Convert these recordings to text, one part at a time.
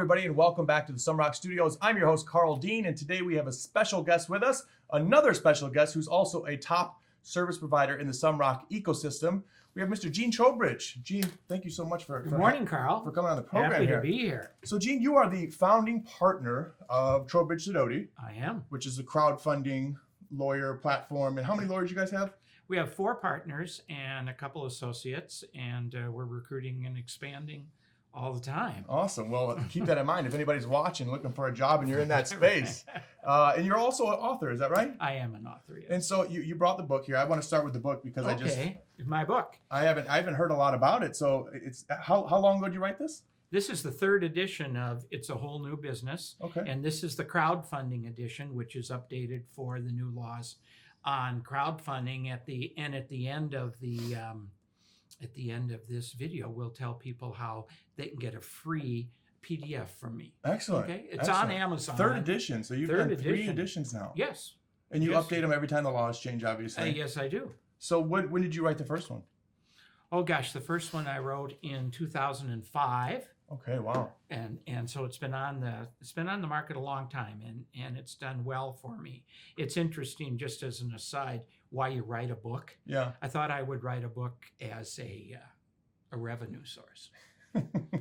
everybody, and welcome back to the Sumrok Studios. I'm your host, Carl Dean, and today we have a special guest with us, another special guest who's also a top service provider in the Sumrok ecosystem. We have Mr. Gene Trowbridge. Gene, thank you so much for Good morning, Carl. For coming on the program Happy here. to be here. So, Gene, you are the founding partner of Trowbridge Sidoti. I am. Which is a crowdfunding lawyer platform. And how many lawyers you guys have? We have 4 partners and a couple associates, and we're recruiting and expanding all the time. Awesome. Well, keep that in mind. If anybody's watching, looking for a job, and you're in that space. And you're also an author, is that right? I am an author, yes. And so you brought the book here. I want to start with the book because my book. I haven't heard a lot about it. So it's how long ago did you write this? This is the 3rd edition of It's a Whole New Business. Okay. And this is the crowdfunding edition, which is updated for the new laws on crowdfunding. At the end of this video, we'll tell people how they can get a free PDF from me. Excellent. Okay, it's on Amazon. 3rd edition. So you've done 3 editions now. Yes. And you update them every time the laws change, obviously. Yes, I do. So when did you write the first one? Oh gosh, the first one I wrote in 2005. Okay, wow. And so it's been on the market a long time, and it's done well for me. It's interesting, just as an aside, why you write a book. Yeah. I thought I would write a book as a revenue source.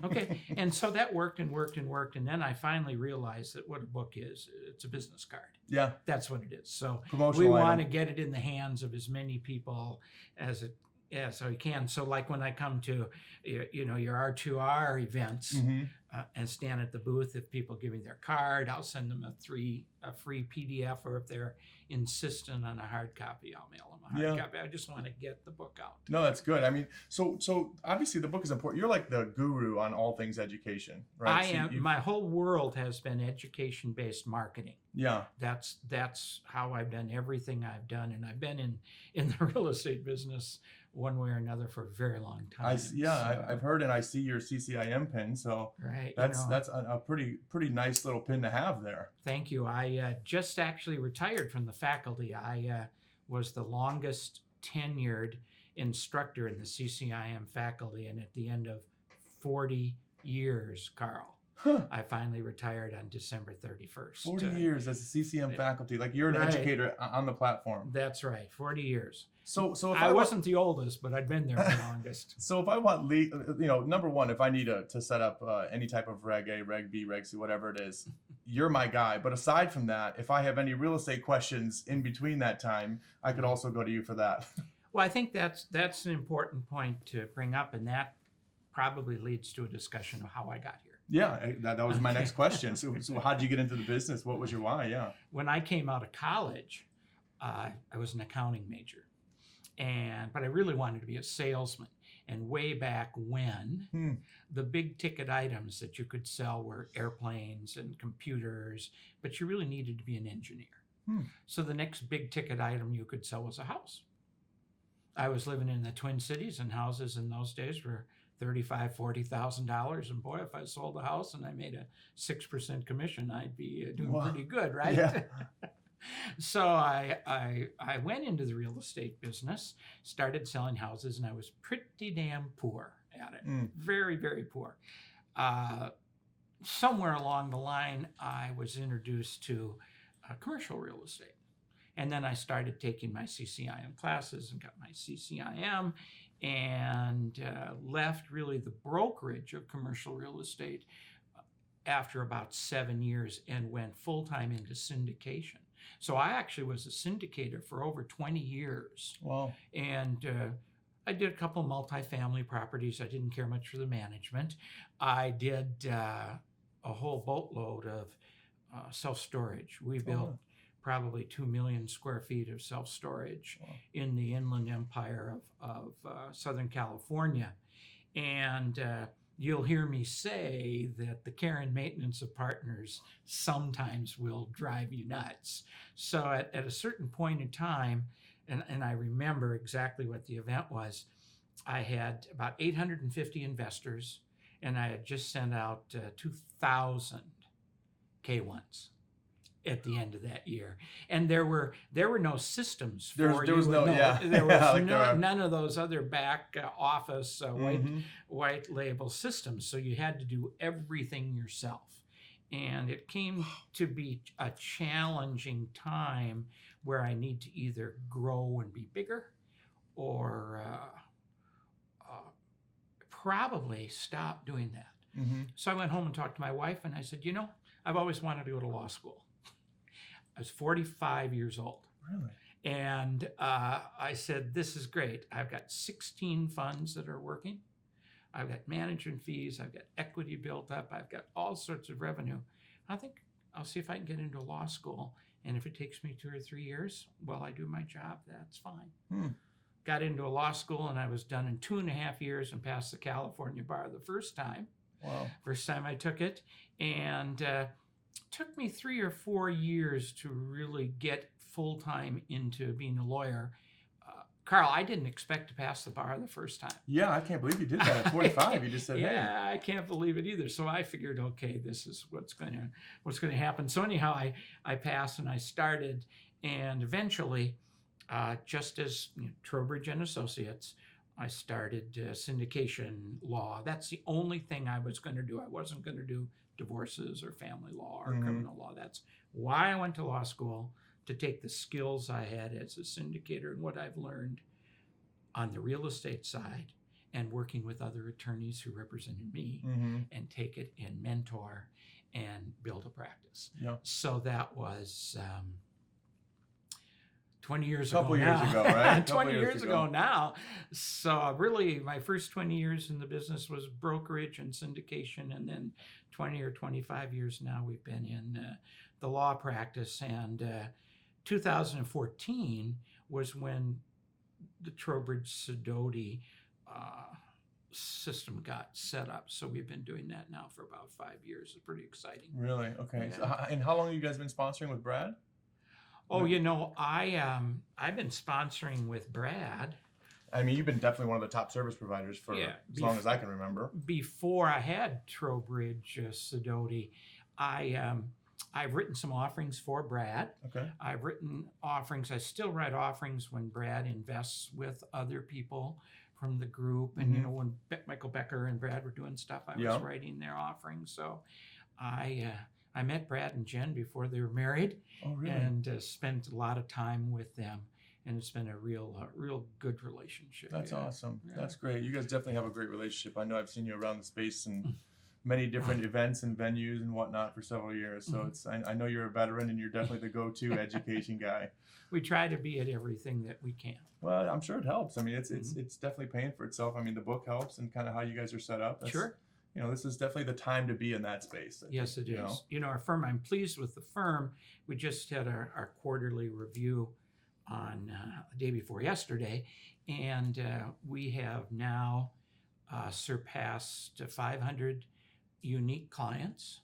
Okay, and so that worked, and then I finally realized that what a book is, it's a business card. Yeah. That's what it is. So promotional we want to get it in the hands of as many people as it. Yeah, so you can. So like when I come to, your R2R events and stand at the booth, if people give me their card, I'll send them a free PDF, or if they're insistent on a hard copy, I'll mail them a hard copy. I just want to get the book out. No, that's good. I mean, so obviously the book is important. You're like the guru on all things education, right? I am. My whole world has been education-based marketing. Yeah. That's how I've done everything I've done, and I've been in the real estate business one way or another for a very long time. I've heard, and I see your CCIM pin, so right, that's a pretty nice little pin to have there. Thank you. I just actually retired from the faculty. I was the longest tenured instructor in the CCIM faculty, and at the end of 40 years, Carl, I finally retired on December 31st. 40 years as a CCM faculty, like you're an educator on the platform. That's right, 40 years. So if I wasn't the oldest, but I'd been there the longest. So if I want, number one, if I need to set up any type of Reg A, Reg B, Reg C, whatever it is, you're my guy. But aside from that, if I have any real estate questions in between that time, I could also go to you for that. Well, I think that's an important point to bring up, and that probably leads to a discussion of how I got here. Yeah, that was my next question. So how did you get into the business? What was your why? Yeah. When I came out of college, I was an accounting major, but I really wanted to be a salesman. And way back when, the big ticket items that you could sell were airplanes and computers, but you really needed to be an engineer. So the next big ticket item you could sell was a house. I was living in the Twin Cities, and houses in those days were $35,000, $40,000, and boy, if I sold a house and I made a 6% commission, I'd be doing pretty good, right? Yeah. So I went into the real estate business, started selling houses, and I was pretty damn poor at it. Very, very poor. Somewhere along the line, I was introduced to commercial real estate. And then I started taking my CCIM classes and got my CCIM, and left really the brokerage of commercial real estate after about 7 years and went full-time into syndication. So I actually was a syndicator for over 20 years. Wow. And I did a couple of multifamily properties. I didn't care much for the management. I did a whole boatload of self-storage. We built probably 2 million square feet of self-storage in the Inland Empire of Southern California. And you'll hear me say that the care and maintenance of partners sometimes will drive you nuts. So at a certain point in time, and I remember exactly what the event was, I had about 850 investors, and I had just sent out 2,000 K1s. at the end of that year, and there were no systems for there was you. no, yeah. There was Yeah, like there are. none of those other back office Mhm. white label systems, so you had to do everything yourself, and it came to be a challenging time where I need to either grow and be bigger, or probably stop doing that. Mhm. So I went home and talked to my wife, and I said, I've always wanted to go to law school. I was 45 years old. Really? And I said, this is great. I've got 16 funds that are working. I've got management fees. I've got equity built up. I've got all sorts of revenue. I think I'll see if I can get into law school. And if it takes me 2 or 3 years while I do my job, that's fine. Got into a law school, and I was done in 2.5 years and passed the California bar the first time. Wow. First time I took it. And took me 3 or 4 years to really get full-time into being a lawyer. Carl, I didn't expect to pass the bar the first time. Yeah, I can't believe you did that at 45. You just said, hey. Yeah, I can't believe it either. So I figured, okay, this is what's going to happen. So anyhow, I passed and I started, and eventually, just as Trowbridge and Associates, I started syndication law. That's the only thing I was going to do. I wasn't going to do divorces or family law or criminal law. That's why I went to law school, to take the skills I had as a syndicator and what I've learned on the real estate side and working with other attorneys who represented me and take it and mentor and build a practice. Yeah. So that was 20 years ago. Couple ago years now. ago, right? 20 years ago now. So really, my first 20 years in the business was brokerage and syndication, and then 20 or 25 years now we've been in the law practice. And 2014 was when the Trowbridge Sidoti system got set up. So we've been doing that now for about 5 years. It's pretty exciting. Really? Okay. Yeah. So, and how long have you guys been sponsoring with Brad? Oh, I've been sponsoring with Brad. I mean, you've been definitely one of the top service providers for as long as I can remember. Before I had Trowbridge Sidoti, I've written some offerings for Brad. Okay. I've written offerings. I still write offerings when Brad invests with other people from the group. And, when Michael Becker and Brad were doing stuff, I was writing their offerings. So I met Brad and Jen before they were married. Oh, really? And spent a lot of time with them. And it's been a real good relationship. That's awesome. Yeah. That's great. You guys definitely have a great relationship. I know I've seen you around the space and many different events and venues and whatnot for several years. So I know you're a veteran and you're definitely the go-to education guy. We try to be at everything that we can. Well, I'm sure it helps. I mean, it's definitely paying for itself. I mean, the book helps and kind of how you guys are set up. Sure. This is definitely the time to be in that space. Yes, it is. Our firm, I'm pleased with the firm. We just had our quarterly review on the day before yesterday, and we have now surpassed 500 unique clients,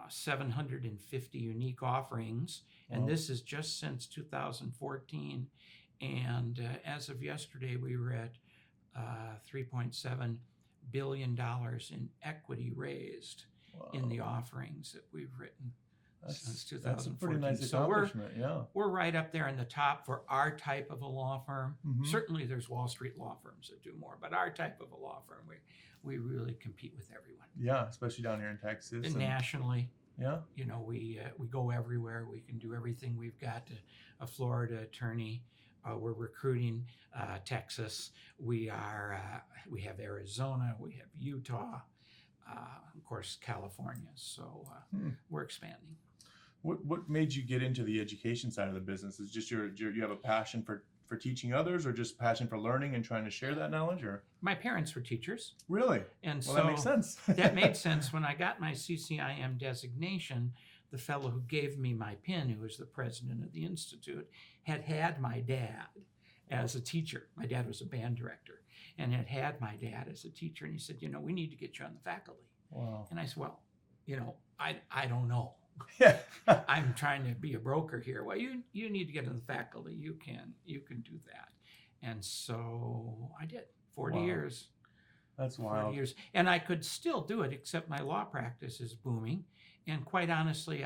750 unique offerings, and this is just since 2014. And as of yesterday, we were at $3.7 billion in equity raised in the offerings that we've written since 2014. That's a pretty nice accomplishment. We're right up there in the top for our type of a law firm. Certainly there's Wall Street law firms that do more, but our type of a law firm, we really compete with everyone. Yeah, especially down here in Texas. And nationally. Yeah. We go everywhere. We can do everything. We've got a Florida attorney. We're recruiting Texas. We have Arizona. We have Utah. Of course, California. So we're expanding. What made you get into the education side of the business? Is just you have a passion for teaching others, or just passion for learning and trying to share that knowledge? Or my parents were teachers. Really? And so that makes sense. That made sense. When I got my CCIM designation, the fellow who gave me my pin, who was the president of the institute, had my dad as a teacher. My dad was a band director and had my dad as a teacher. And he said, we need to get you on the faculty. Wow. And I said, well, I don't know. Yeah. I'm trying to be a broker here. Well, you need to get in the faculty. You can do that. And so I did. 40 years. That's wild. 40 years. And I could still do it, except my law practice is booming. And quite honestly,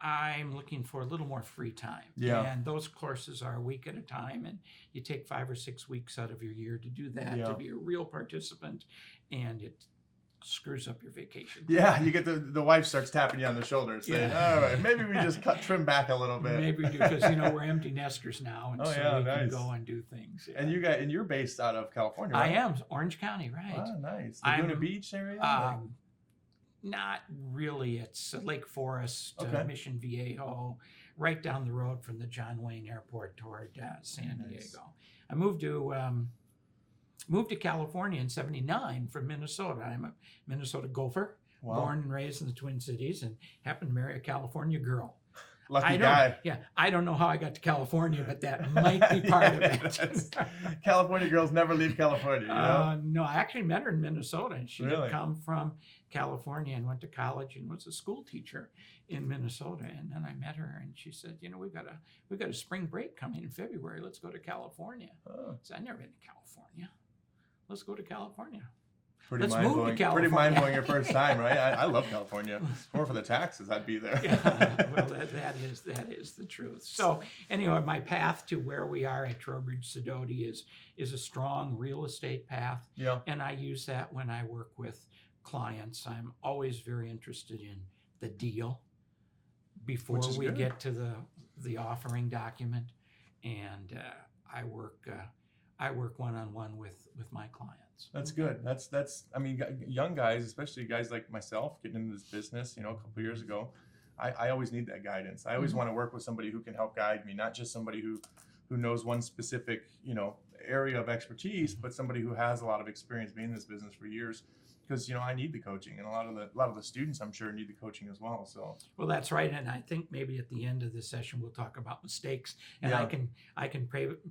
I'm looking for a little more free time. Yeah. And those courses are a week at a time, and you take 5 or 6 weeks out of your year to do that, Yeah. to be a real participant, and it screws up your vacation. Yeah, you get the wife starts tapping you on the shoulder saying, all right, maybe we just trim back a little bit. Maybe we do, because we're empty nesters now, and we can go and do things. Yeah. And you're based out of California, right? I am, Orange County, right. Oh, nice. Laguna Beach area? Not really. It's Lake Forest, Okay. Mission Viejo, right down the road from the John Wayne Airport toward San Diego. I moved to California in '79 from Minnesota. I'm a Minnesota Gopher, born and raised in the Twin Cities, and happened to marry a California girl. Lucky guy. Yeah, I don't know how I got to California, but that might be part of it. California girls never leave California, you know? No, I actually met her in Minnesota, and she Really? had come from California and went to college and was a school teacher in Minnesota. And then I met her, and she said, we've got a spring break coming in February. Let's go to California. Oh. So I never been to California. Let's go to California. Pretty Let's move to mind-blowing. California. Pretty mind-blowing your first time, right? I love California. More for the taxes, I'd be there. Yeah, well, that is the truth. So anyway, my path to where we are at Trowbridge Sidoti is a strong real estate path. Yeah. And I use that when I work with clients. I'm always very interested in the deal before we get to the offering document, and I work one-on-one with my clients. That's good. That's. I mean, young guys, especially guys like myself, getting into this business, a couple years ago, I always need that guidance. I always want to work with somebody who can help guide me, not just somebody who knows one specific, area of expertise, but somebody who has a lot of experience being in this business for years. Because I need the coaching, and a lot of the students, I'm sure, need the coaching as well. So well, that's right, and I think maybe at the end of this session we'll talk about mistakes, and Yeah. I can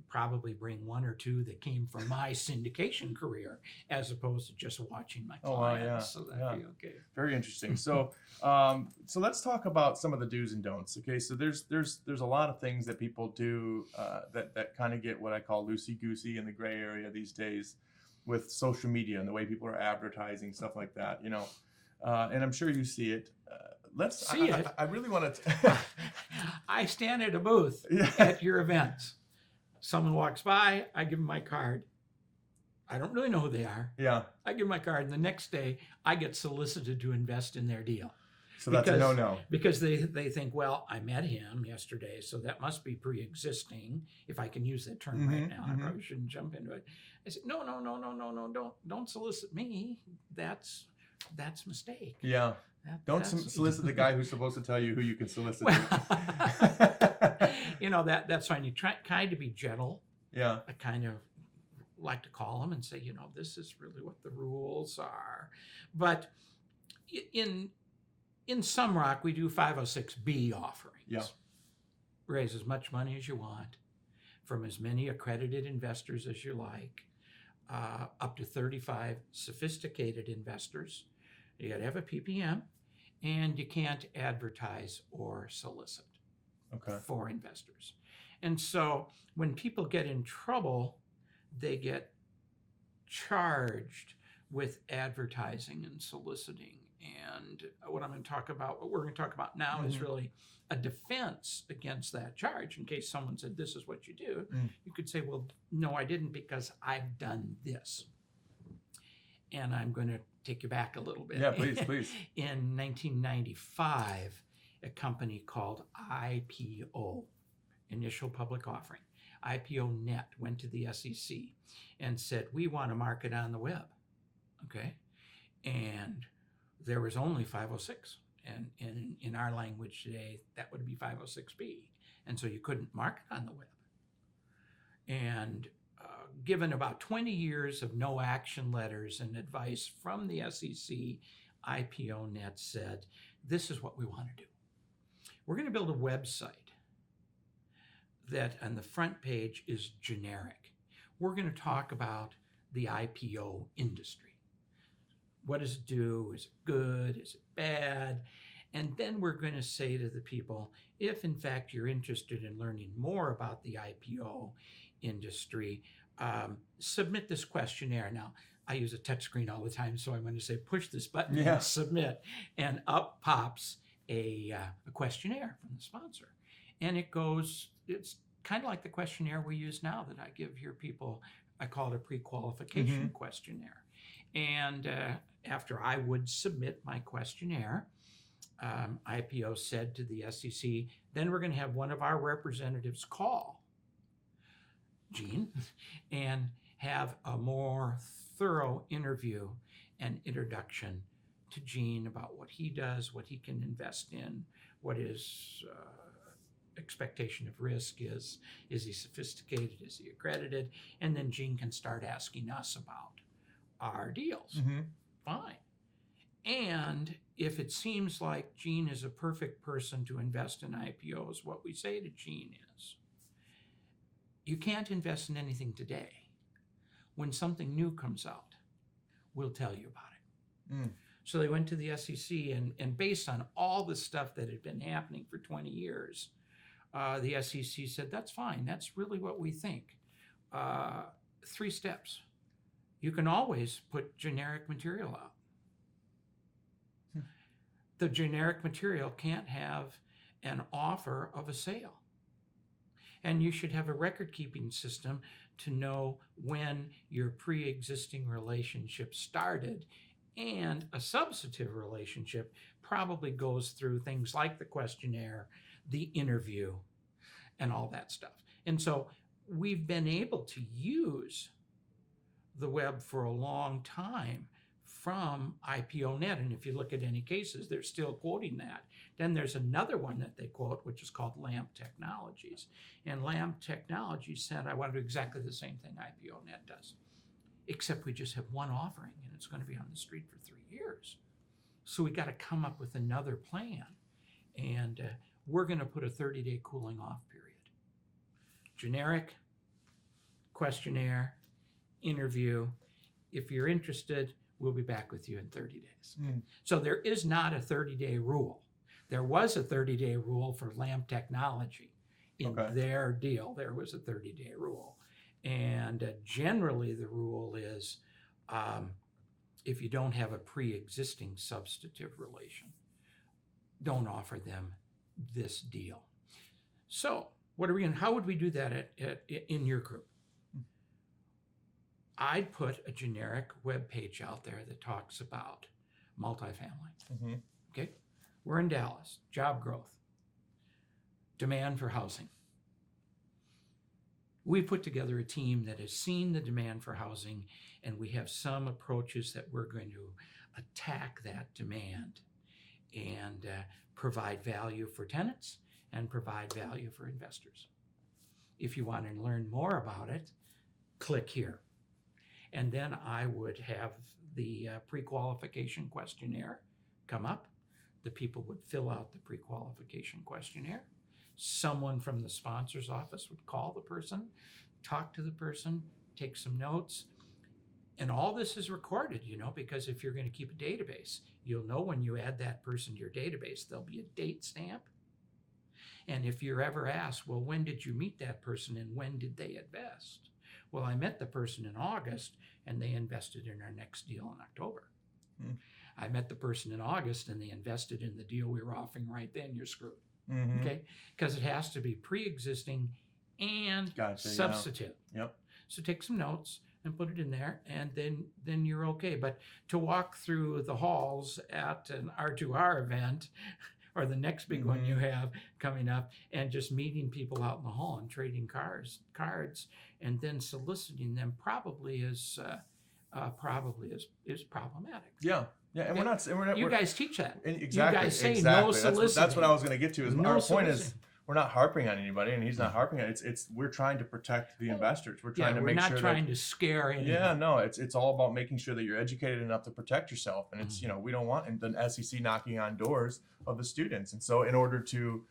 probably bring one or two that came from my syndication career as opposed to just watching my clients. Yeah. So that'd be okay. Very interesting. So so let's talk about some of the do's and don'ts. Okay, so there's a lot of things that people do that kind of get what I call loosey goosey in the gray area these days, with social media and the way people are advertising, stuff like that, and I'm sure you see it. Let's see it. I really want to. I stand at a booth at your events. Someone walks by, I give them my card. I don't really know who they are. Yeah. I give them my card, and the next day I get solicited to invest in their deal. So that's a no-no. Because they think, well, I met him yesterday, so that must be pre-existing, if I can use that term right now. I probably shouldn't jump into it. I said, no, don't solicit me. That's a mistake. Yeah. Don't solicit the guy who's supposed to tell you who you can solicit. That's fine. You try to be gentle. Yeah. I kind of like to call them and say, this is really what the rules are. But in Sumrok, we do 506B offerings. Yeah. Raise as much money as you want from as many accredited investors as you like, up to 35 sophisticated investors. You got to have a PPM, and you can't advertise or solicit for investors. And so when people get in trouble, they get charged with advertising and soliciting. And what we're going to talk about now is really a defense against that charge. In case someone said, this is what you do, you could say, well, no, I didn't, because I've done this. And I'm going to take you back a little bit. Yeah, please. In 1995, a company called IPO, Initial Public Offering, IPO Net, went to the SEC and said, we want to market on the web. Okay. And there was only 506. And in our language today, that would be 506B. And so you couldn't market on the web. And given about 20 years of no action letters and advice from the SEC, IPO Net said, this is what we want to do. We're going to build a website that on the front page is generic. We're going to talk about the IPO industry. What does it do? Is it good? Is it bad? And then we're going to say to the people, if in fact you're interested in learning more about the IPO industry, submit this questionnaire. Now, I use a touch screen all the time, so I'm going to say push this button Yeah. and submit, and up pops a questionnaire from the sponsor. And it's kind of like the questionnaire we use now that I give your people. I call it a pre-qualification questionnaire. And after I would submit my questionnaire, IPO said to the SEC, then we're going to have one of our representatives call Gene and have a more thorough interview and introduction to Gene about what he does, what he can invest in, what his expectation of risk is he sophisticated, is he accredited, and then Gene can start asking us about our deals. Fine. And if it seems like Gene is a perfect person to invest in IPOs, what we say to Gene is, you can't invest in anything today. When something new comes out, we'll tell you about it. So they went to the SEC, and based on all the stuff that had been happening for 20 years, the SEC said, that's fine. That's really what we think. 3 steps. You can always put generic material out. The generic material can't have an offer of a sale. And you should have a record-keeping system to know when your pre-existing relationship started. And a substantive relationship probably goes through things like the questionnaire, the interview, and all that stuff. And so we've been able to use the web for a long time from IPO.net. And if you look at any cases, they're still quoting that. Then there's another one that they quote, which is called LAMP Technologies. And LAMP Technologies said, I want to do exactly the same thing IPO.net does, except we just have one offering, and it's going to be on the street for 3 years. So we got to come up with another plan. And we're going to put a 30-day cooling off period. Generic, questionnaire, interview. If you're interested, we'll be back with you in 30 days. So there is not a 30-day rule. There was a 30-day rule for LAMP Technology. In their deal, there was a 30-day rule. And generally the rule is if you don't have a pre-existing substantive relation, don't offer them this deal. So what are we going? How would we do that in your group? I'd put a generic web page out there that talks about multifamily. Okay, we're in Dallas. Job growth, demand for housing. We put together a team that has seen the demand for housing, and we have some approaches that we're going to attack that demand and provide value for tenants and provide value for investors. If you want to learn more about it, click here. And then I would have the pre-qualification questionnaire come up. The people would fill out the pre-qualification questionnaire. Someone from the sponsor's office would call the person, talk to the person, take some notes. And all this is recorded, because if you're going to keep a database, you'll know when you add that person to your database, there'll be a date stamp. And if you're ever asked, well, when did you meet that person and when did they invest? Well, I met the person in August and they invested in our next deal in October. I met the person in August and they invested in the deal we were offering right then, you're screwed. Okay? Because it has to be pre-existing and substantive. Yep. So take some notes and put it in there, and then you're okay. But to walk through the halls at an R2R event or the next big one you have coming up, and just meeting people out in the hall and trading cards, and then soliciting them probably is problematic. Yeah, and okay? we're not. You guys teach that. Exactly. You guys say exactly. no soliciting. That's what I was going to get to. Is no our soliciting. point is we're not harping on anybody, and he's not harping on it. It's we're trying to protect the investors. We're trying to make sure. We're not trying to scare anyone. Yeah, no, it's all about making sure that you're educated enough to protect yourself, and it's we don't want the SEC knocking on doors of the students. And so in order to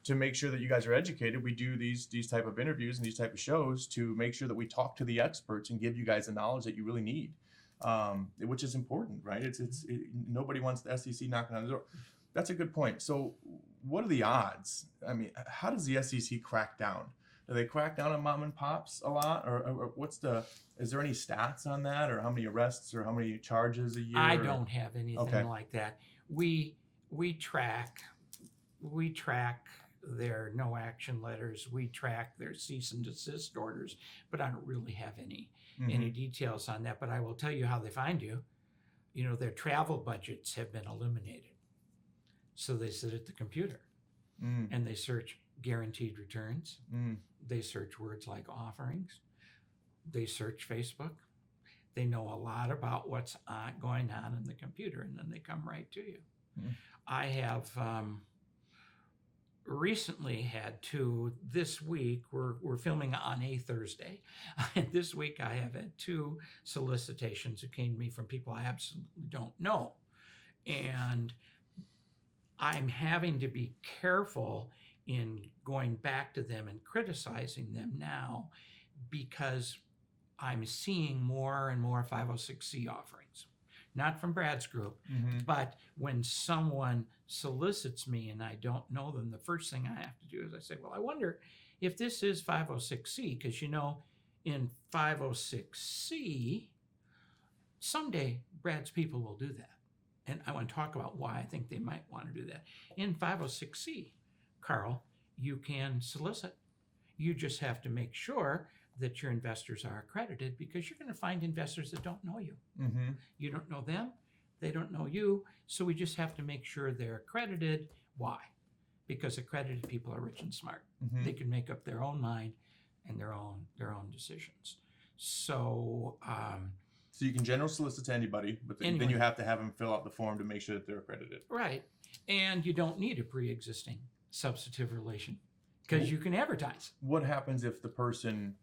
make sure that you guys are educated, we do these type of interviews and these type of shows to make sure that we talk to the experts and give you guys the knowledge that you really need, which is important, right? Nobody wants the SEC knocking on the door. That's a good point. So what are the odds? I mean, how does the SEC crack down? Do they crack down on mom and pops a lot, or is there any stats on that, or how many arrests or how many charges a year? I don't have anything Okay. like that. We track their no action letters. We track their cease and desist orders, but I don't really have any details on that. But I will tell you how they find you. You know, their travel budgets have been eliminated. So they sit at the computer and they search guaranteed returns. They search words like offerings. They search Facebook. They know a lot about what's going on in the computer, and then they come right to you. I have recently had two. This week, we're filming on a Thursday. This week, I have had two solicitations who came to me from people I absolutely don't know. And I'm having to be careful in going back to them and criticizing them now, because I'm seeing more and more 506C offerings, not from Brad's group, but when someone solicits me and I don't know them, the first thing I have to do is I say, well, I wonder if this is 506C, because, you know, in 506C, someday Brad's people will do that. And I want to talk about why I think they might want to do that. In 506C, Carl, you can solicit. You just have to make sure that your investors are accredited, because you're going to find investors that don't know you. You don't know them. They don't know you. So we just have to make sure they're accredited. Why? Because accredited people are rich and smart. They can make up their own mind and their own decisions. So so you can general solicit to anybody, but then you have to have them fill out the form to make sure that they're accredited. Right. And you don't need a pre-existing substantive relation, because you can advertise. What happens if the person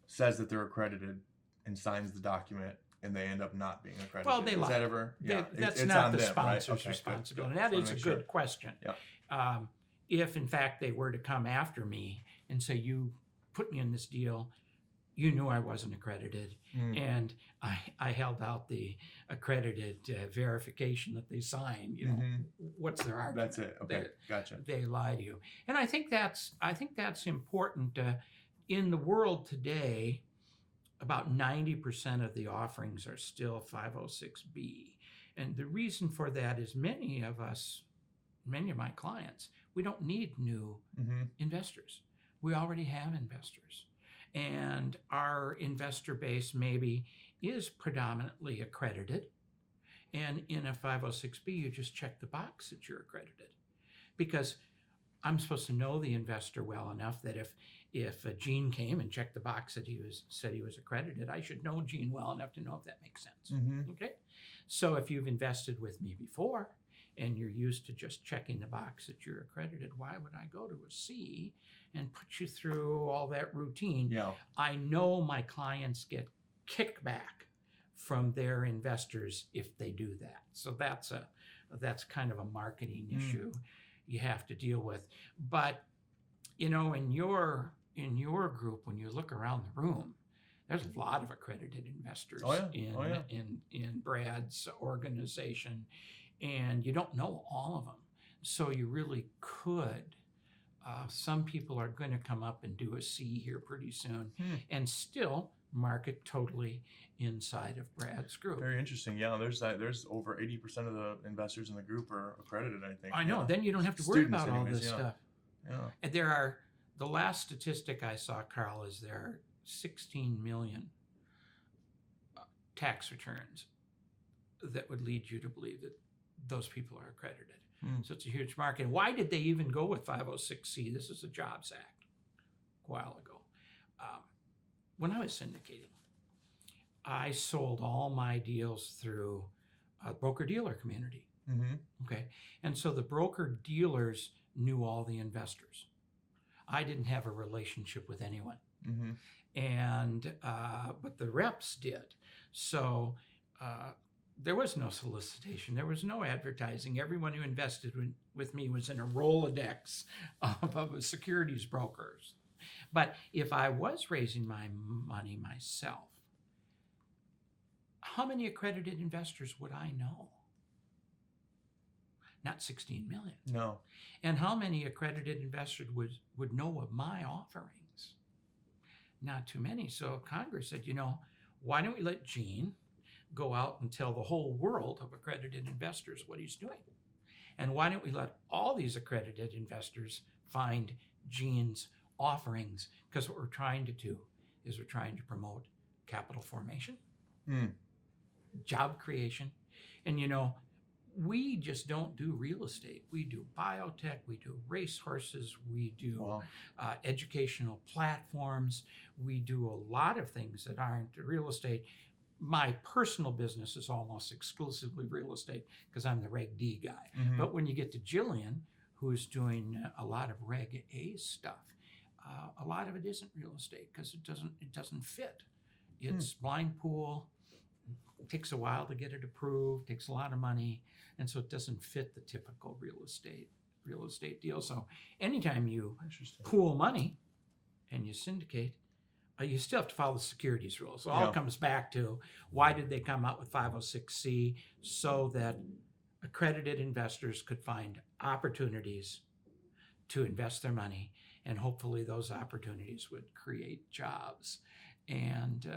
says that they're accredited and signs the document and they end up not being accredited? Well, they lie. Is that ever? Yeah, that's it's not on the them, right? sponsor's Okay, responsibility. good. That Just is a wanna good make question. Yeah. If in fact they were to come after me and say, you put me in this deal, you knew I wasn't accredited, and I held out the accredited verification that they signed. You know, what's their argument? That's it. Okay, gotcha. They lie to you, and I think that's important. In the world today, about 90% of the offerings are still 506B, and the reason for that is many of my clients, we don't need new investors. We already have investors. And our investor base maybe is predominantly accredited. And in a 506B, you just check the box that you're accredited. Because I'm supposed to know the investor well enough that if Gene came and checked the box that said he was accredited, I should know Gene well enough to know if that makes sense. Okay? So if you've invested with me before and you're used to just checking the box that you're accredited, why would I go to a C and put you through all that routine? Yeah. I know my clients get kickback from their investors if they do that. So that's kind of a marketing issue you have to deal with. But you know, in your group, when you look around the room, there's a lot of accredited investors in Brad's organization, and you don't know all of them. So you really could. Some people are going to come up and do a C here pretty soon and still market totally inside of Brad's group. Very interesting. Yeah, there's over 80% of the investors in the group are accredited, I think. I know. Yeah. Then you don't have to worry Students about all anyways, this stuff. Yeah. And the last statistic I saw, Carl, is there are 16 million tax returns that would lead you to believe that those people are accredited. So it's a huge market. And why did they even go with 506C? This is a Jobs Act a while ago. When I was syndicating, I sold all my deals through a broker-dealer community. Okay. And so the broker-dealers knew all the investors. I didn't have a relationship with anyone. And but the reps did. So there was no solicitation. There was no advertising. Everyone who invested with me was in a Rolodex of securities brokers. But if I was raising my money myself, how many accredited investors would I know? Not 16 million. No. And how many accredited investors would know of my offerings? not too many. So Congress said, why don't we let Gene go out and tell the whole world of accredited investors what he's doing? And why don't we let all these accredited investors find Gene's offerings? Because what we're trying to do is we're trying to promote capital formation, job creation. And we just don't do real estate. We do biotech, we do racehorses, we do educational platforms. We do a lot of things that aren't real estate. My personal business is almost exclusively real estate because I'm the Reg D guy. But when you get to Jillian, who's doing a lot of Reg A stuff, a lot of it isn't real estate because it doesn't fit. It's blind pool. It takes a while to get it approved, takes a lot of money, and so it doesn't fit the typical real estate deal. So anytime you pool money and you syndicate, you still have to follow the securities rules. So it all comes back to why did they come out with 506C? So that accredited investors could find opportunities to invest their money, and hopefully those opportunities would create jobs. And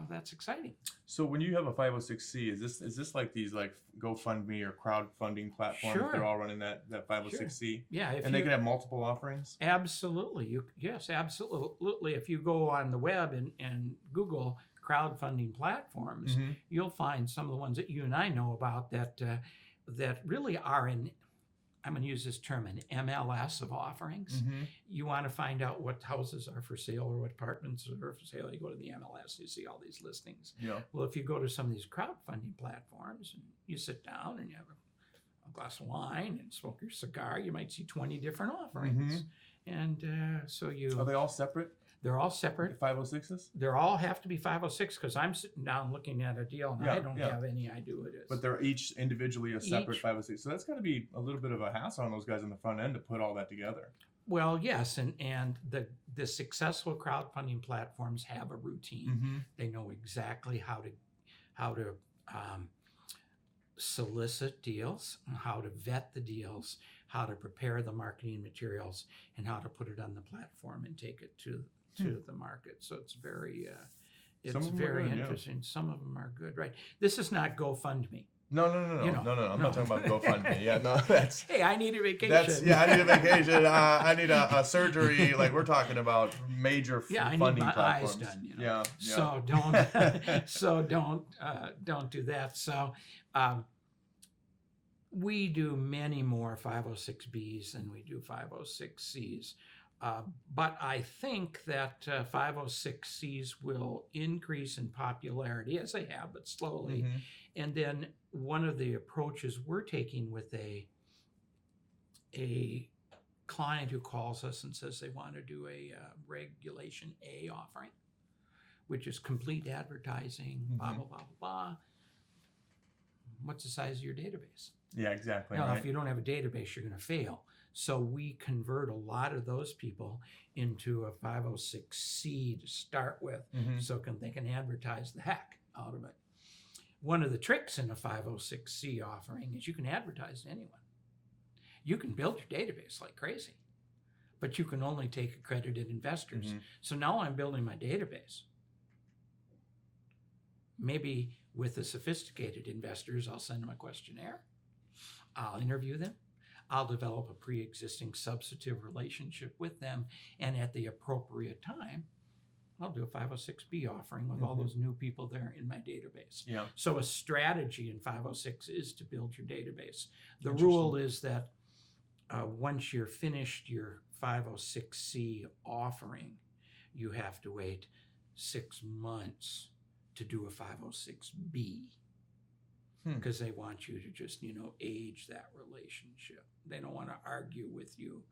that's exciting. So when you have a 506C, is this like these like GoFundMe or crowdfunding platforms? Sure. They're all running that 506C? Yeah. And they can have multiple offerings? Absolutely. Yes, absolutely. If you go on the web and Google crowdfunding platforms, you'll find some of the ones that you and I know about that really are in, I'm going to use this term, an MLS of offerings. You want to find out what houses are for sale or what apartments are for sale. You go to the MLS, you see all these listings. Well, if you go to some of these crowdfunding platforms and you sit down and you have a glass of wine and smoke your cigar, you might see 20 different offerings. And so Are they all separate? They're all separate. 506s? They all have to be 506 because I'm sitting down looking at a deal and I don't have any idea what it is. But they're each individually a separate 506. So that's got to be a little bit of a hassle on those guys on the front end to put all that together. Well, yes, and the successful crowdfunding platforms have a routine. They know exactly how to solicit deals, how to vet the deals, how to prepare the marketing materials, and how to put it on the platform and take it to the market. So it's very interesting. Some of them are good, right? This is not GoFundMe. No. I'm not talking about GoFundMe. Yeah, no, that's. Hey, I need a vacation. I need a vacation. I need a surgery. Like we're talking about major funding I need my platforms. eyes done. Yeah. So don't do that. So we do many more 506Bs than we do 506Cs. But I think that 506Cs will increase in popularity, as they have, but slowly. And then one of the approaches we're taking with a client who calls us and says they want to do a Regulation A offering, which is complete advertising, blah, blah, blah, blah, blah. What's the size of your database? Yeah, exactly. Now, if you don't have a database, you're going to fail. So we convert a lot of those people into a 506C to start with, so they can advertise the heck out of it. One of the tricks in a 506C offering is you can advertise to anyone. You can build your database like crazy, but you can only take accredited investors. So now I'm building my database. Maybe with the sophisticated investors, I'll send them a questionnaire. I'll interview them. I'll develop a pre-existing substantive relationship with them, and at the appropriate time, I'll do a 506B offering with all those new people there in my database. So a strategy in 506 is to build your database. The rule is that once you're finished your 506C offering, you have to wait 6 months to do a 506B. Because they want you to just, age that relationship. They don't want to argue with you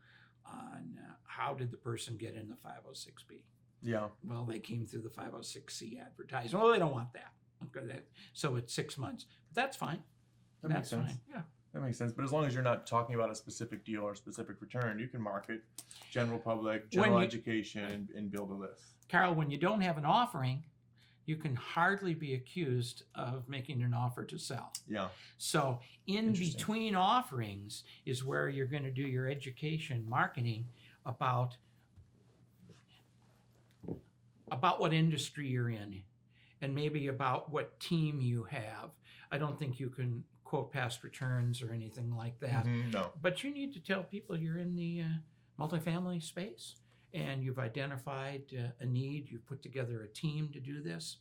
on how did the person get in the 506B. Yeah. Well, they came through the 506C advertising. Well, they don't want that. Okay, so it's 6 months. But that's fine. That makes sense. Fine. Yeah. That makes sense. But as long as you're not talking about a specific deal or a specific return, you can market general public, general education, and build a list. Carol, when you don't have an offering, you can hardly be accused of making an offer to sell. Yeah. So in between offerings is where you're going to do your education marketing about about what industry you're in, and maybe about what team you have. I don't think you can quote past returns or anything like that. No. But you need to tell people you're in the multifamily space and you've identified a need. You've put together a team to do this.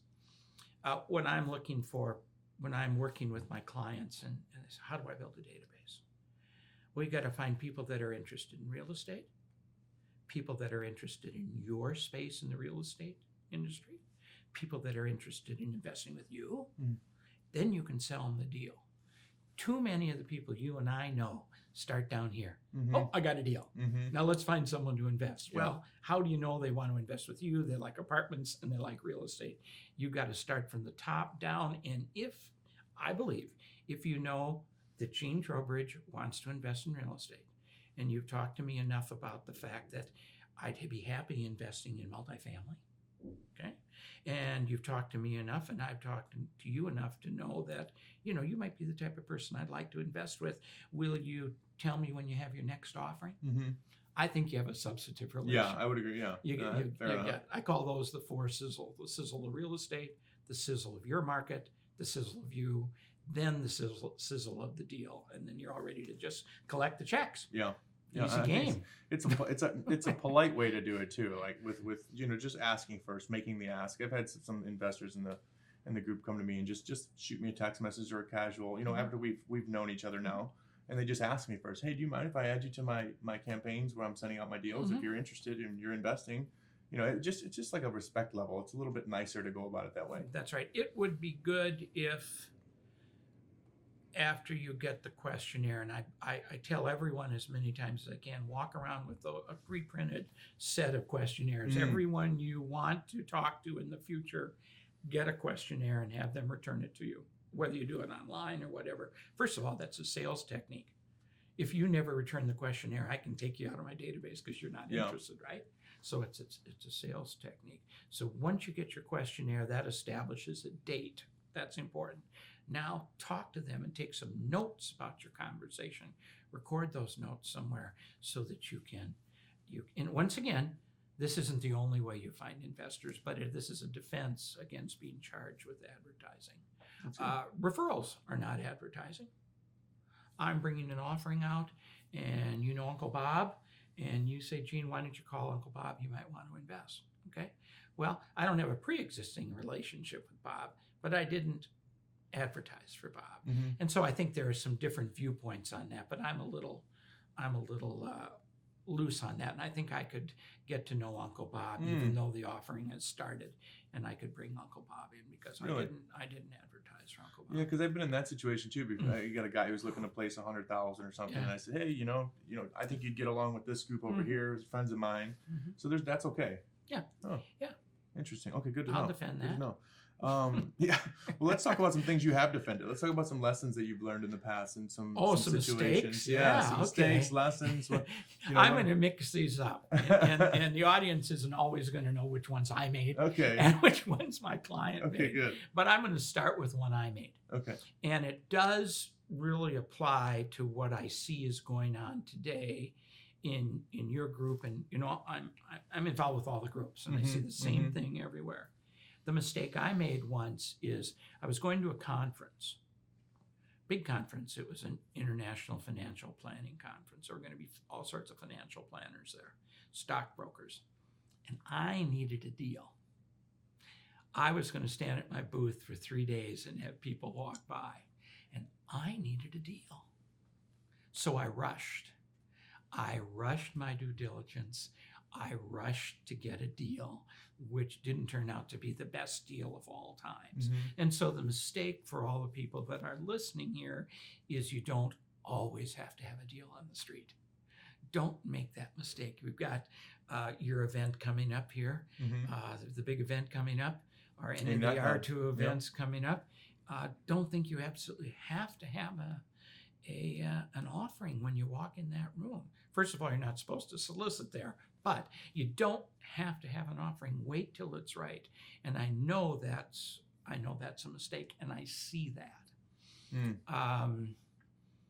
What I'm looking for when I'm working with my clients and how do I build a database? Well, you got to find people that are interested in real estate, people that are interested in your space in the real estate industry, people that are interested in investing with you. Then you can sell them the deal. Too many of the people you and I know start down here. Oh, I got a deal. Now let's find someone to invest. Yeah. Well, how do you know they want to invest with you? They like apartments and they like real estate. You got to start from the top down. And I believe, if you know that Gene Trowbridge wants to invest in real estate, and you've talked to me enough about the fact that I'd be happy investing in multifamily, okay? And you've talked to me enough, and I've talked to you enough to know that, you might be the type of person I'd like to invest with. Will you tell me when you have your next offering? I think you have a substantive relationship. Yeah, I would agree. Yeah. Fair enough. I call those the four sizzle: the sizzle of real estate, the sizzle of your market, the sizzle of you, then the sizzle of the deal, and then you're all ready to just collect the checks. Yeah. Easy game. It's a polite way to do it too. Like with just asking first, making the ask. I've had some investors in the group come to me and just shoot me a text message or a casual. After we've known each other now, and they just ask me first, hey, do you mind if I add you to my campaigns where I'm sending out my deals? If you're interested and you're investing, it's just like a respect level. It's a little bit nicer to go about it that way. That's right. It would be good if, after you get the questionnaire, and I tell everyone as many times as I can, walk around with a pre-printed set of questionnaires. Everyone you want to talk to in the future, get a questionnaire and have them return it to you, whether you do it online or whatever. First of all, that's a sales technique. If you never return the questionnaire, I can take you out of my database because you're not interested, right? So it's a sales technique. So once you get your questionnaire, that establishes a date. That's important. Now talk to them and take some notes about your conversation. Record those notes somewhere so that you can. And once again, this isn't the only way you find investors, but this is a defense against being charged with advertising. Referrals are not advertising. I'm bringing an offering out, and you know Uncle Bob, and you say, Gene, why don't you call Uncle Bob? You might want to invest. Okay. Well, I don't have a pre-existing relationship with Bob, but I didn't advertise for Bob. And so I think there are some different viewpoints on that, but I'm a little loose on that. And I think I could get to know Uncle Bob, even though the offering has started, and I could bring Uncle Bob in because I didn't advertise for Uncle Bob. Yeah, because I've been in that situation too. Before. You got a guy who's looking to place 100,000 or something, and I said, hey, I think you'd get along with this group over here, friends of mine. So that's okay. Yeah. Oh. Yeah. Interesting. Okay, good to know. I'll defend that. Good to know. Yeah. Well, let's talk about some things you have defended. Let's talk about some lessons that you've learned in the past and some situations. Mistakes. Yeah, some mistakes, lessons. I'm going to mix these up, and the audience isn't always going to know which ones I made, and which ones my client made. Okay, good. But I'm going to start with one I made. Okay. And it does really apply to what I see is going on today in your group, and I'm involved with all the groups, and I see the same thing everywhere. The mistake I made once is I was going to a conference, big conference. It was an international financial planning conference. There were going to be all sorts of financial planners there, stockbrokers, and I needed a deal. I was going to stand at my booth for 3 days and have people walk by, and I needed a deal. So I rushed. I rushed my due diligence. I rushed to get a deal, which didn't turn out to be the best deal of all times. And so the mistake for all the people that are listening here is you don't always have to have a deal on the street. Don't make that mistake. We've got your event coming up here, the big event coming up, our NABR2 events coming up. Don't think you absolutely have to have an offering when you walk in that room. First of all, you're not supposed to solicit there, but you don't have to have an offering. Wait till it's right. And I know that's a mistake, and I see that.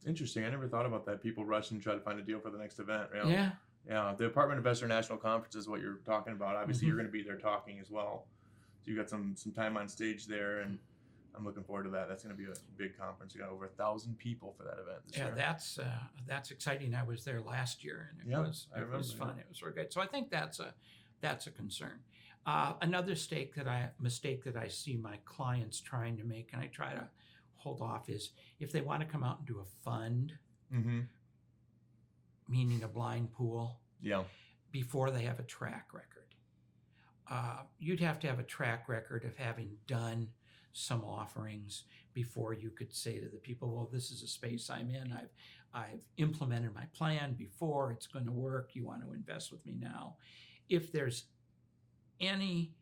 Interesting. I never thought about that. People rush and try to find a deal for the next event. Yeah. Yeah, the Department of Investor National Conference is what you're talking about. Obviously, Mhm. you're going to be there talking as well. So you got some time on stage there, and I'm looking forward to that. That's going to be a big conference. You got over 1,000 people for that event this Yeah, year. that's exciting. I was there last year, and Yeah, I it remember, was fun. yeah. It was really good. So I think that's a concern. Another mistake that I see my clients trying to make, and I try to hold off, is if they want to come out and do a fund, Mm-hmm. meaning a blind pool, Yeah. before they have a track record. You'd have to have a track record of having done some offerings before you could say to the people, well, this is a space I'm in. I've implemented my plan before. It's going to work. You want to invest with me now. If there's any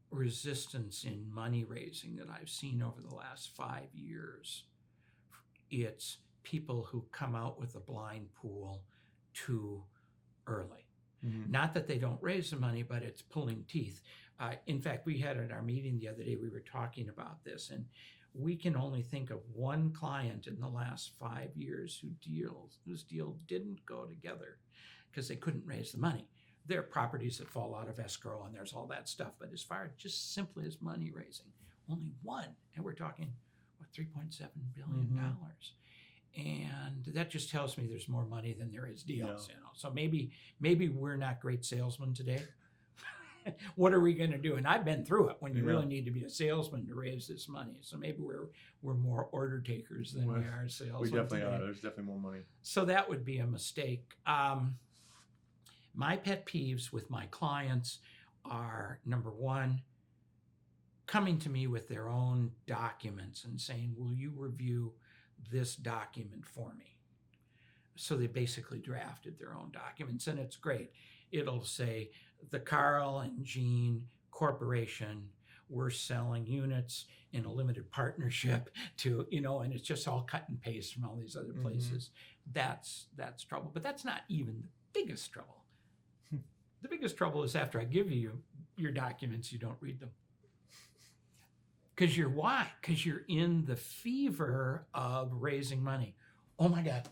resistance in money raising that I've seen over the last 5 years, it's people who come out with a blind pool too early. Mm-hmm. Not that they don't raise the money, but it's pulling teeth. In fact, we had at our meeting the other day, we were talking about this, and we can only think of one client in the last 5 years whose deal didn't go together because they couldn't raise the money. There are properties that fall out of escrow, and there's all that stuff. But as far as just simply as money raising, only one, and we're talking $3.7 billion. Mm-hmm. And that just tells me there's more money than there is deals. Yeah. You know, so maybe we're not great salesmen today. What are we going to do? And I've been through it when you Yeah. really need to be a salesman to raise this money. So maybe we're more order takers than we are salesmen. We definitely today. are. There's definitely more money. So that would be a mistake. My pet peeves with my clients are, number one, coming to me with their own documents and saying, will you review this document for me? So they basically drafted their own documents, and it's great. It'll say, the Carl and Jean Corporation, we're selling units in a limited partnership to, and it's just all cut and paste from all these other places. That's trouble. But that's not even the biggest trouble. The biggest trouble is after I give you your documents, you don't read them. Because you're in the fever of raising money. Oh my God,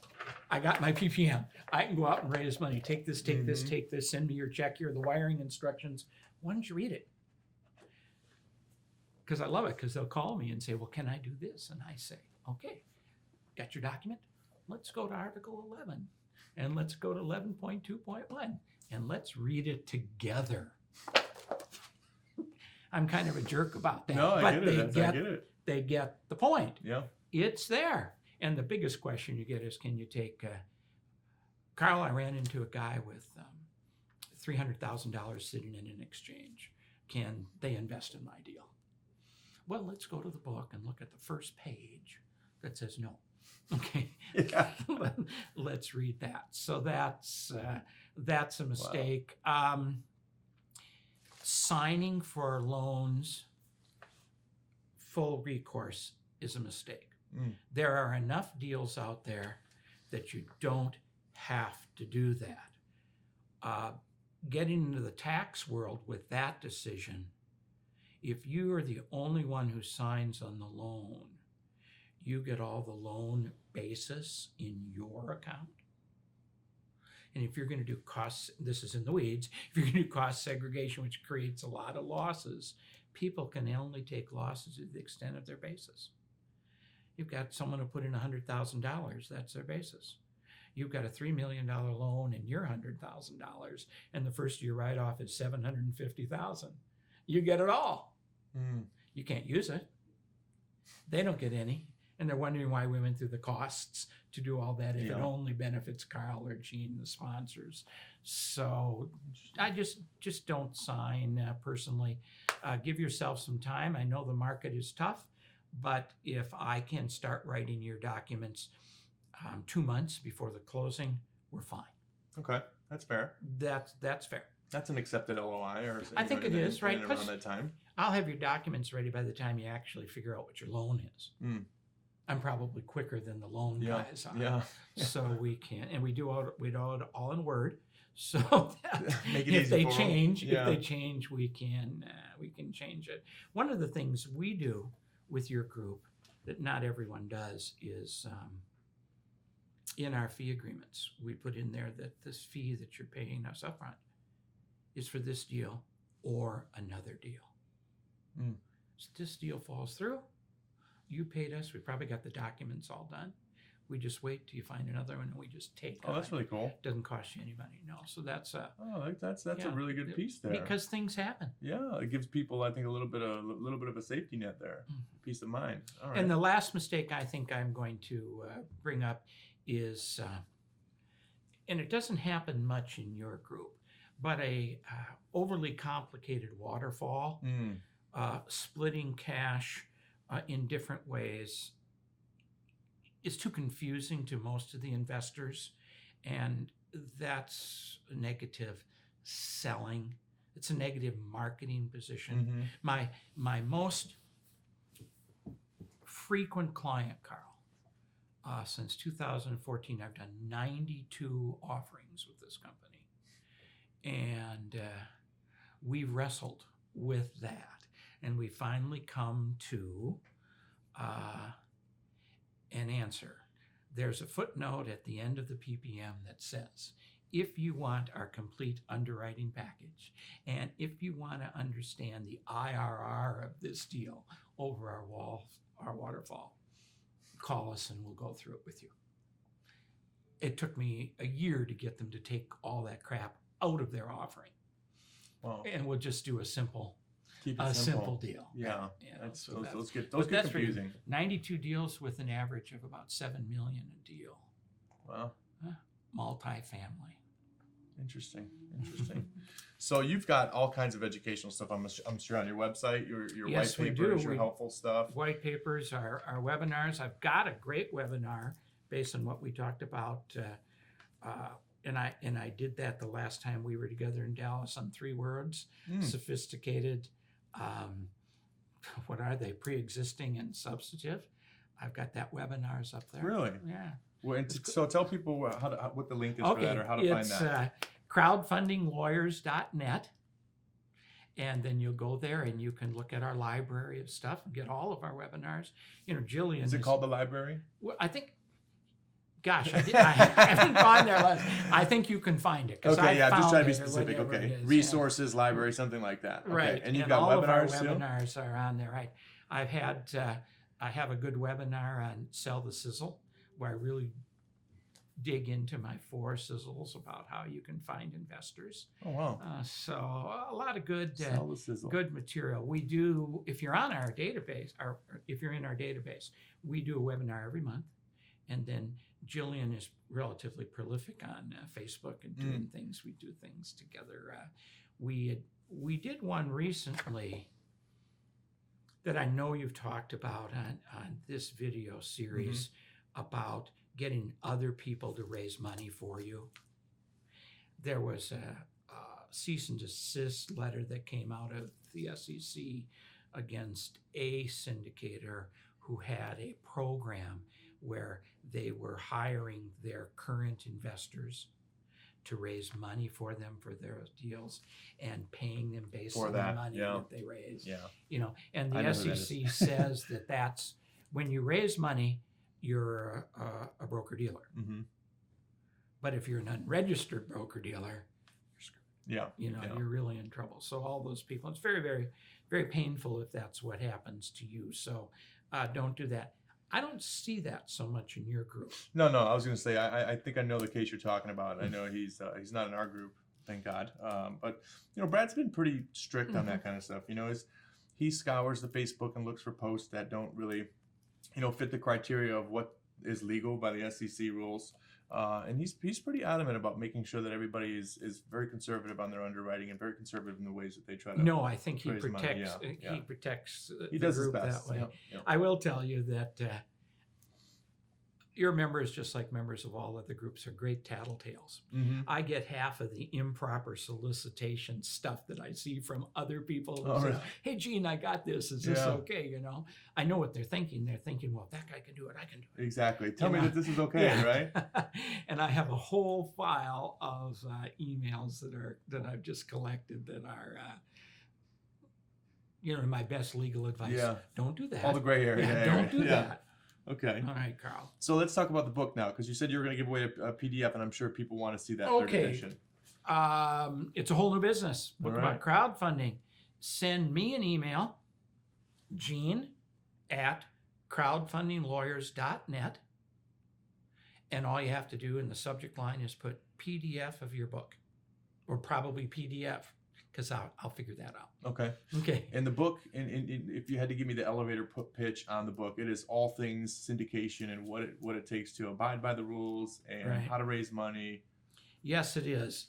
I got my PPM. I can go out and raise money. Take this, take this, take this. Send me your check. Here are the wiring instructions. Why don't you read it? Because I love it. Because they'll call me and say, well, can I do this? And I say, okay, got your document? Let's go to Article 11. And let's go to 11.2.1. And let's read it together. I'm kind of a jerk about that. No, I but get it. They get the point. Yeah. It's there. And the biggest question you get is, can you take, Carl, I ran into a guy with $300,000 sitting in an exchange. Can they invest in my deal? Well, let's go to the book and look at the first page that says no. Okay. Yeah. Let's read that. So that's a mistake. Wow. Signing for loans, full recourse, is a mistake. There are enough deals out there that you don't have to do that. Getting into the tax world with that decision, if you are the only one who signs on the loan, you get all the loan basis in your account. And if you're going to do this is in the weeds, if you're going to do cost segregation, which creates a lot of losses, people can only take losses to the extent of their basis. You've got someone who put in $100,000, that's their basis. You've got a $3 million loan and you're $100,000, and the first year write-off is $750,000. You get it all. You can't use it. They don't get any. And they're wondering why we went through the costs to do all that if it only benefits Carl or Jean, the sponsors. So I just don't sign personally. Give yourself some time. I know the market is tough, but if I can start writing your documents 2 months before the closing, we're fine. Okay, that's fair. That's fair. That's an accepted LOI, or I think it is, right? Around that time. I'll have your documents ready by the time you actually figure out what your loan is. I'm probably quicker than the loan guys are. Yeah. So we can, and we do it all in Word. So Make it if easy they for 'em. change, Yeah. we can change it. One of the things we do with your group that not everyone does is in our fee agreements, we put in there that this fee that you're paying us upfront is for this deal or another deal. Mm. So this deal falls through. You paid us. We probably got the documents all done. We just wait till you find another one, and we just take. Oh, that's really cool. Doesn't cost you any money, no. So that's a. Oh, that's a really good piece there. Because things happen. Yeah, it gives people, I think, a little bit of a safety net there, peace of mind. All right. And the last mistake I think I'm going to bring up is, and it doesn't happen much in your group, but a overly complicated waterfall, splitting cash in different ways is too confusing to most of the investors, and that's negative selling. It's a negative marketing position. My most frequent client, Carl, since 2014, I've done 92 offerings with this company, and we wrestled with that, and we finally come to an answer. There's a footnote at the end of the PPM that says, if you want our complete underwriting package, and if you want to understand the IRR of this deal over our waterfall, call us and we'll go through it with you. It took me a year to get them to take all that crap out of their offering. Wow. And we'll just do a simple simple deal. Yeah, so those get confusing. 92 deals with an average of about $7 million a deal. Wow. Multifamily. Interesting. So you've got all kinds of educational stuff, I'm sure, on your website, your Yes, white papers, your helpful stuff. White papers, our webinars. I've got a great webinar based on what we talked about. And I did that the last time we were together in Dallas on 3 words: sophisticated, what are they? Pre-existing and substantive. I've got that webinars up there. Really? Yeah. Well, so tell people what the link is for that, or how to find that. It's crowdfundinglawyers.net. And then you'll go there and you can look at our library of stuff and get all of our webinars. Jillian. Is it called the library? Well, I think. Gosh, I haven't gone there. I think you can find it. Okay, I'm just trying to be specific. Okay, resources, library, something like that. Okay. Right, and you've got all webinars of our webinars are on there. Right, I have a good webinar on Sell the Sizzle, where I really dig into my 4 sizzles about how you can find investors. Oh wow! So a lot of good Sell the Sizzle. Good material. We do, if you're on our database, or if you're in our database, we do a webinar every month, and then Jillian is relatively prolific on Facebook and doing things. We do things together. We did one recently that I know you've talked about on this video series about getting other people to raise money for you. There was a cease and desist letter that came out of the SEC against a syndicator who had a program where they were hiring their current investors to raise money for them for their deals and paying them based on the money that they raised. Yeah. And the SEC says that's when you raise money, you're a broker dealer. But if you're an unregistered broker dealer, you're screwed. You're really in trouble. So all those people, it's very, very, very painful if that's what happens to you. So don't do that. I don't see that so much in your group. No, I was going to say, I think I know the case you're talking about. I know he's not in our group, thank God. But Brad's been pretty strict on that kind of stuff. He scours the Facebook and looks for posts that don't really, fit the criteria of what is legal by the SEC rules. And he's pretty adamant about making sure that everybody is very conservative on their underwriting and very conservative in the ways that they try to. No, I think he protects. He protects the does group his best. that way. Yep. I will tell you that your members, just like members of all other groups, are great tattletales. I get half of the improper solicitation stuff that I see from other people who say, "Hey, Gene, I got this. Is this okay?" I know what they're thinking. They're thinking, "Well, if that guy can do it, I can do it." Exactly. Tell me that this is okay, right? And I have a whole file of emails that I've just collected that are, my best legal advice. Yeah. Don't do that. All the gray area. Don't do that. Okay. All right, Carl. So let's talk about the book now, because you said you were going to give away a PDF, and I'm sure people want to see that third edition. It's a whole new business. Book All about crowdfunding. Send me an email, gene@crowdfundinglawyers.net. And all you have to do in the subject line is put PDF of your book, or probably PDF, because I'll figure that out. Okay. Okay. And the book, if you had to give me the elevator pitch on the book, it is all things syndication and what it takes to abide by the rules and how to raise money. Yes, it is.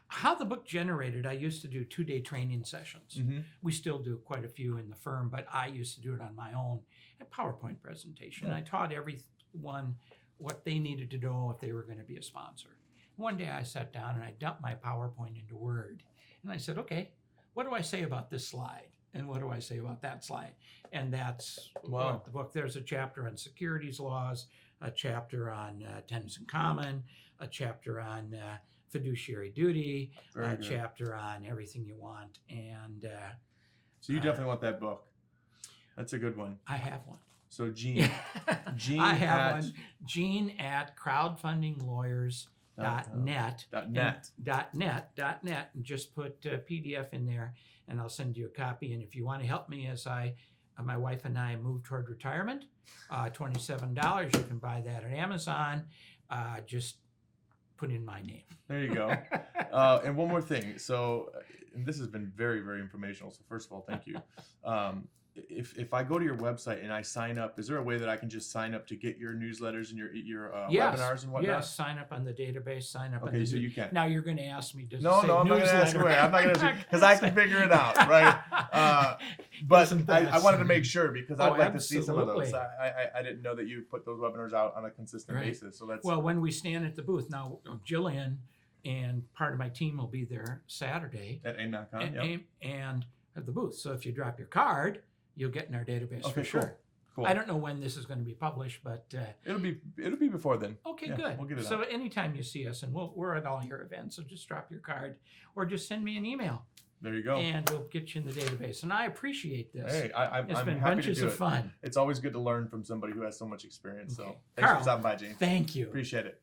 How the book generated, I used to do 2-day training sessions. Mm-hmm. We still do quite a few in the firm, but I used to do it on my own, a PowerPoint presentation. I taught everyone what they needed to know if they were going to be a sponsor. One day I sat down and I dumped my PowerPoint into Word. And I said, okay, what do I say about this slide? And what do I say about that slide? And that's what the book. There's a chapter on securities laws, a chapter on tenants in common, a chapter on fiduciary duty, chapter on everything you want. And so you definitely want that book. That's a good one. I have one. So Gene I have one. Gene@crowdfundinglawyers.net. .net, and just put PDF in there, and I'll send you a copy. And if you want to help me as my wife and I move toward retirement, $27, you can buy that at Amazon. Just put in my name. There you go. And one more thing. So, and this has been very, very informational. So first of all, thank you. If I go to your website and I sign up, is there a way that I can just sign up to get your newsletters and your webinars and whatnot? Yes, sign up on the database, sign up on the so you can. Now you're going to ask me, does No, it say I'm not going to ask you where. I'm not going to ask you, because I can figure it out, right? But I wanted to make sure, because I'd like to see some of those. I didn't know that you put those webinars out on a consistent basis. So that's well, when we stand at the booth, now Jillian and part of my team will be there Saturday. At AIM.com, and at the booth. So if you drop your card, you'll get in our database for sure. Cool. I don't know when this is going to be published, but it'll be before then. Okay, good. We'll get it so out. Anytime you see us, and we're at all your events, so just drop your card or just send me an email. There you go. And we'll get you in the database. And I appreciate this. Hey, it's I'm been happy bunches to do of fun. It's always good to learn from somebody who has so much experience. So thanks Carl, for stopping by, Gene. Thank you. Appreciate it.